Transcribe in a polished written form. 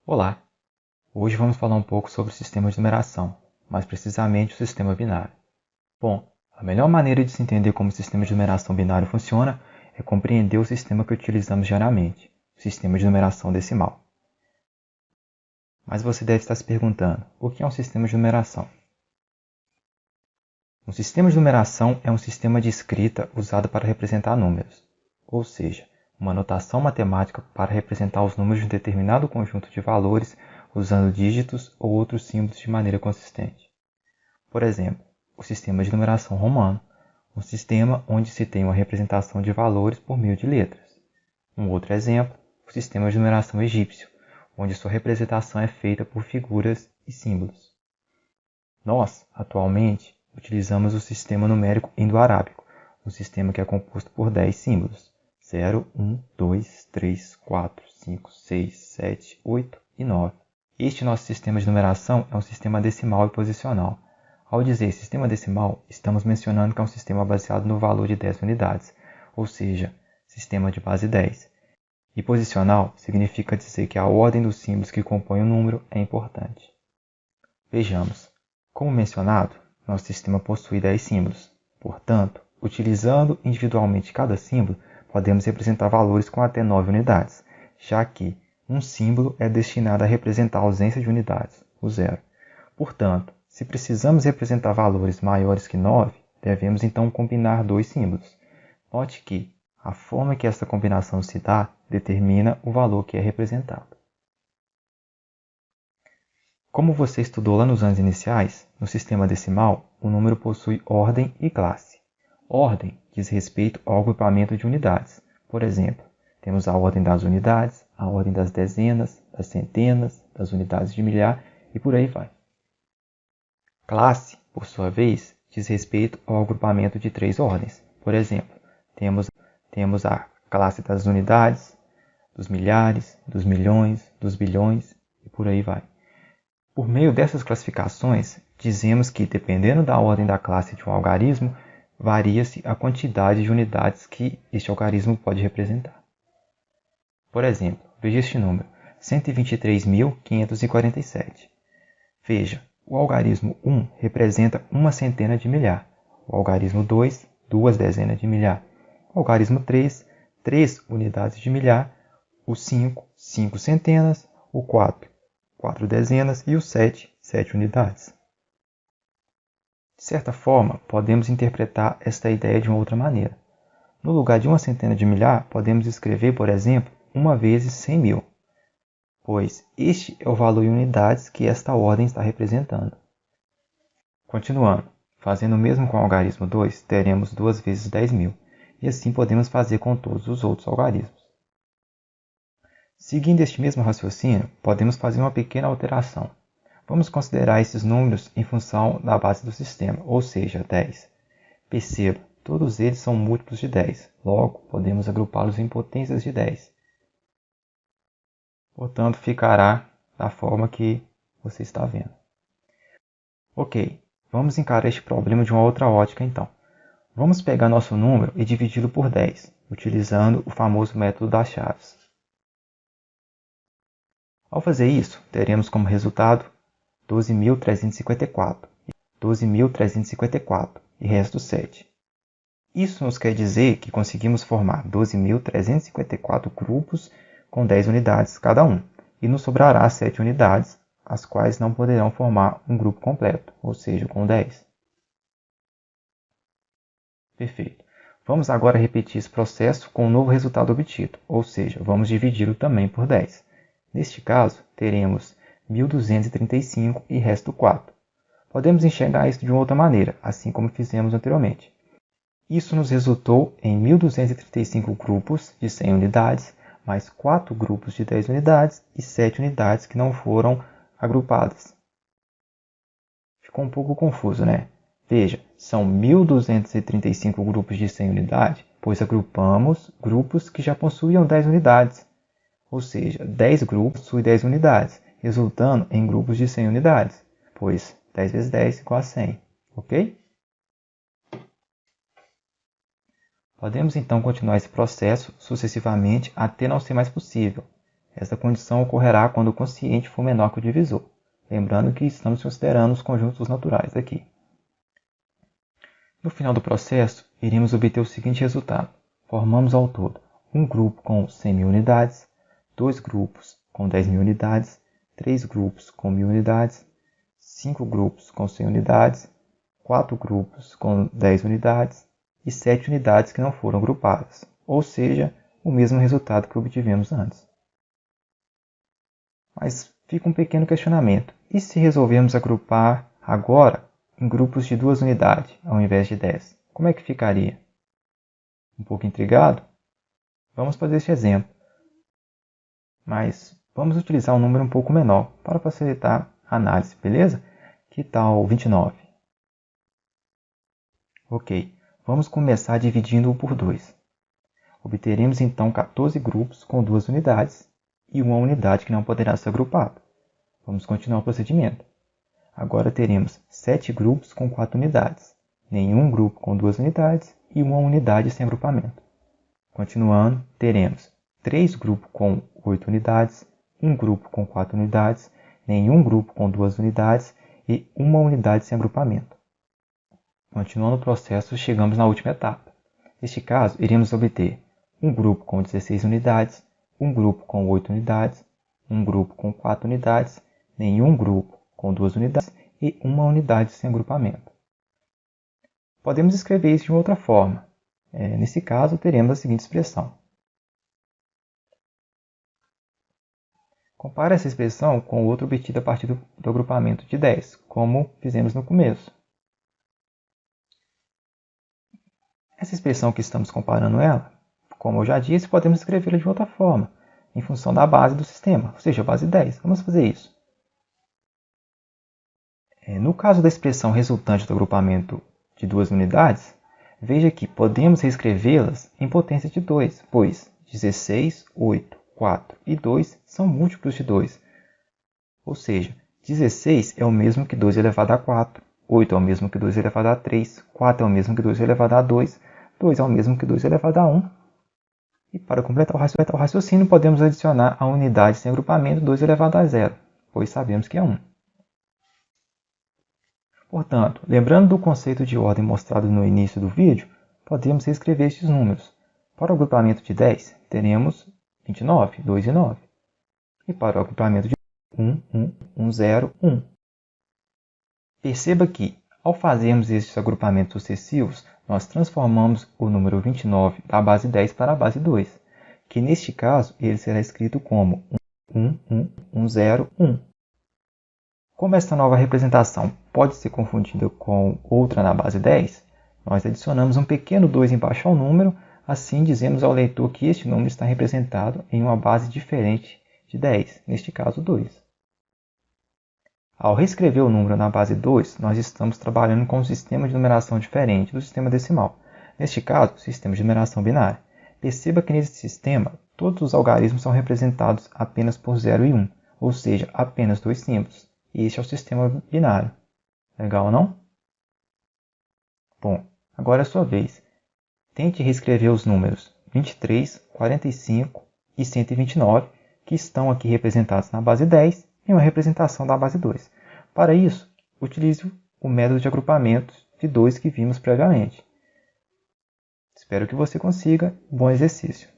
Olá! Hoje vamos falar um pouco sobre o sistema de numeração, mais precisamente o sistema binário. Bom, a melhor maneira de se entender como o sistema de numeração binário funciona é compreender o sistema que utilizamos diariamente, o sistema de numeração decimal. Mas você deve estar se perguntando, o que é um sistema de numeração? Um sistema de numeração é um sistema de escrita usado para representar números, ou seja, uma notação matemática para representar os números de um determinado conjunto de valores usando dígitos ou outros símbolos de maneira consistente. Por exemplo, o sistema de numeração romano, um sistema onde se tem uma representação de valores por meio de letras. Um outro exemplo, o sistema de numeração egípcio, onde sua representação é feita por figuras e símbolos. Nós, atualmente, utilizamos o sistema numérico indo-arábico, um sistema que é composto por 10 símbolos, 0, 1, 2, 3, 4, 5, 6, 7, 8 e 9. Este nosso sistema de numeração é um sistema decimal e posicional. Ao dizer sistema decimal, estamos mencionando que é um sistema baseado no valor de 10 unidades, ou seja, sistema de base 10. E posicional significa dizer que a ordem dos símbolos que compõem o número é importante. Vejamos. Como mencionado, nosso sistema possui 10 símbolos. Portanto, utilizando individualmente cada símbolo, podemos representar valores com até 9 unidades, já que um símbolo é destinado a representar a ausência de unidades, o zero. Portanto, se precisamos representar valores maiores que 9, devemos então combinar dois símbolos. Note que a forma que essa combinação se dá determina o valor que é representado. Como você estudou lá nos anos iniciais, no sistema decimal, o número possui ordem e classe. Ordem diz respeito ao agrupamento de unidades. Por exemplo, temos a ordem das unidades, a ordem das dezenas, das centenas, das unidades de milhar e por aí vai. Classe, por sua vez, diz respeito ao agrupamento de três ordens. Por exemplo, temos a classe das unidades, dos milhares, dos milhões, dos bilhões e por aí vai. Por meio dessas classificações, dizemos que, dependendo da ordem da classe de um algarismo, varia-se a quantidade de unidades que este algarismo pode representar. Por exemplo, veja este número, 123.547. Veja, o algarismo 1 representa uma centena de milhar, o algarismo 2, duas dezenas de milhar, o algarismo 3, 3 unidades de milhar, o 5, 5 centenas, o 4, 4 dezenas e o 7, 7 unidades. De certa forma, podemos interpretar esta ideia de uma outra maneira. No lugar de uma centena de milhar, podemos escrever, por exemplo, 1 vezes 100.000, pois este é o valor em unidades que esta ordem está representando. Continuando, fazendo o mesmo com o algarismo 2, teremos 2 vezes 10.000, e assim podemos fazer com todos os outros algarismos. Seguindo este mesmo raciocínio, podemos fazer uma pequena alteração. Vamos considerar esses números em função da base do sistema, ou seja, 10. Perceba, todos eles são múltiplos de 10, logo podemos agrupá-los em potências de 10. Portanto, ficará da forma que você está vendo. Ok, vamos encarar este problema de uma outra ótica então. Vamos pegar nosso número e dividi-lo por 10, utilizando o famoso método das chaves. Ao fazer isso, teremos como resultado 12.354, 12.354 e resto 7. Isso nos quer dizer que conseguimos formar 12.354 grupos com 10 unidades cada um, e nos sobrará 7 unidades, as quais não poderão formar um grupo completo, ou seja, com 10. Perfeito. Vamos agora repetir esse processo com o novo resultado obtido, ou seja, vamos dividi-lo também por 10. Neste caso, teremos 1.235 e resto 4. Podemos enxergar isso de uma outra maneira, assim como fizemos anteriormente. Isso nos resultou em 1.235 grupos de 100 unidades, mais 4 grupos de 10 unidades e 7 unidades que não foram agrupadas. Ficou um pouco confuso, né? Veja, são 1.235 grupos de 100 unidades, pois agrupamos grupos que já possuíam 10 unidades. Ou seja, 10 grupos possuem 10 unidades, resultando em grupos de 100 unidades, pois 10 vezes 10 igual a 100, ok? Podemos então continuar esse processo sucessivamente até não ser mais possível. Essa condição ocorrerá quando o quociente for menor que o divisor. Lembrando que estamos considerando os conjuntos naturais aqui. No final do processo, iremos obter o seguinte resultado. Formamos ao todo um grupo com 100.000 unidades, 2 grupos com 10.000 unidades, 3 grupos com 1.000 unidades, 5 grupos com 100 unidades, 4 grupos com 10 unidades e 7 unidades que não foram agrupadas, ou seja, o mesmo resultado que obtivemos antes. Mas fica um pequeno questionamento. E se resolvermos agrupar agora em grupos de 2 unidades, ao invés de 10? Como é que ficaria? Um pouco intrigado? Vamos fazer este exemplo. Mas vamos utilizar um número um pouco menor para facilitar a análise, beleza? Que tal 29? Ok, vamos começar dividindo-o por 2. Obteremos então 14 grupos com 2 unidades e uma unidade que não poderá ser agrupada. Vamos continuar o procedimento. Agora teremos 7 grupos com 4 unidades, nenhum grupo com 2 unidades e uma unidade sem agrupamento. Continuando, teremos 3 grupos com 8 unidades, um grupo com 4 unidades, nenhum grupo com 2 unidades e uma unidade sem agrupamento. Continuando o processo, chegamos na última etapa. Neste caso, iremos obter um grupo com 16 unidades, um grupo com 8 unidades, um grupo com 4 unidades, nenhum grupo com 2 unidades e uma unidade sem agrupamento. Podemos escrever isso de outra forma. Nesse caso, teremos a seguinte expressão. Compare essa expressão com outra obtida a partir do agrupamento de 10, como fizemos no começo. Essa expressão que estamos comparando ela, como eu já disse, podemos escrevê-la de outra forma, em função da base do sistema, ou seja, a base 10. Vamos fazer isso. No caso da expressão resultante do agrupamento de 2 unidades, veja que podemos reescrevê-las em potência de 2, pois 16, 8, 4 e 2 são múltiplos de 2. Ou seja, 16 é o mesmo que 2 elevado a 4, 8 é o mesmo que 2 elevado a 3, 4 é o mesmo que 2 elevado a 2, 2 é o mesmo que 2 elevado a 1. E para completar o raciocínio, podemos adicionar a unidade sem agrupamento 2 elevado a 0, pois sabemos que é 1. Portanto, lembrando do conceito de ordem mostrado no início do vídeo, podemos reescrever estes números. Para o agrupamento de 10, teremos 29, 2 e 9. E para o agrupamento de 1, 1, 1, 0, 1. Perceba que, ao fazermos estes agrupamentos sucessivos, nós transformamos o número 29 da base 10 para a base 2, que neste caso ele será escrito como 1, 1, 1, 0, 1. Como esta nova representação pode ser confundida com outra na base 10, nós adicionamos um pequeno 2 embaixo ao número, assim dizemos ao leitor que este número está representado em uma base diferente de 10, neste caso 2. Ao reescrever o número na base 2, nós estamos trabalhando com um sistema de numeração diferente do sistema decimal, neste caso, o sistema de numeração binária. Perceba que nesse sistema, todos os algarismos são representados apenas por 0 e 1, ou seja, apenas 2 símbolos. E este é o sistema binário. Legal, não? Bom, agora é a sua vez. Tente reescrever os números 23, 45 e 129, que estão aqui representados na base 10, em uma representação da base 2. Para isso, utilize o método de agrupamento de 2 que vimos previamente. Espero que você consiga. Bom exercício!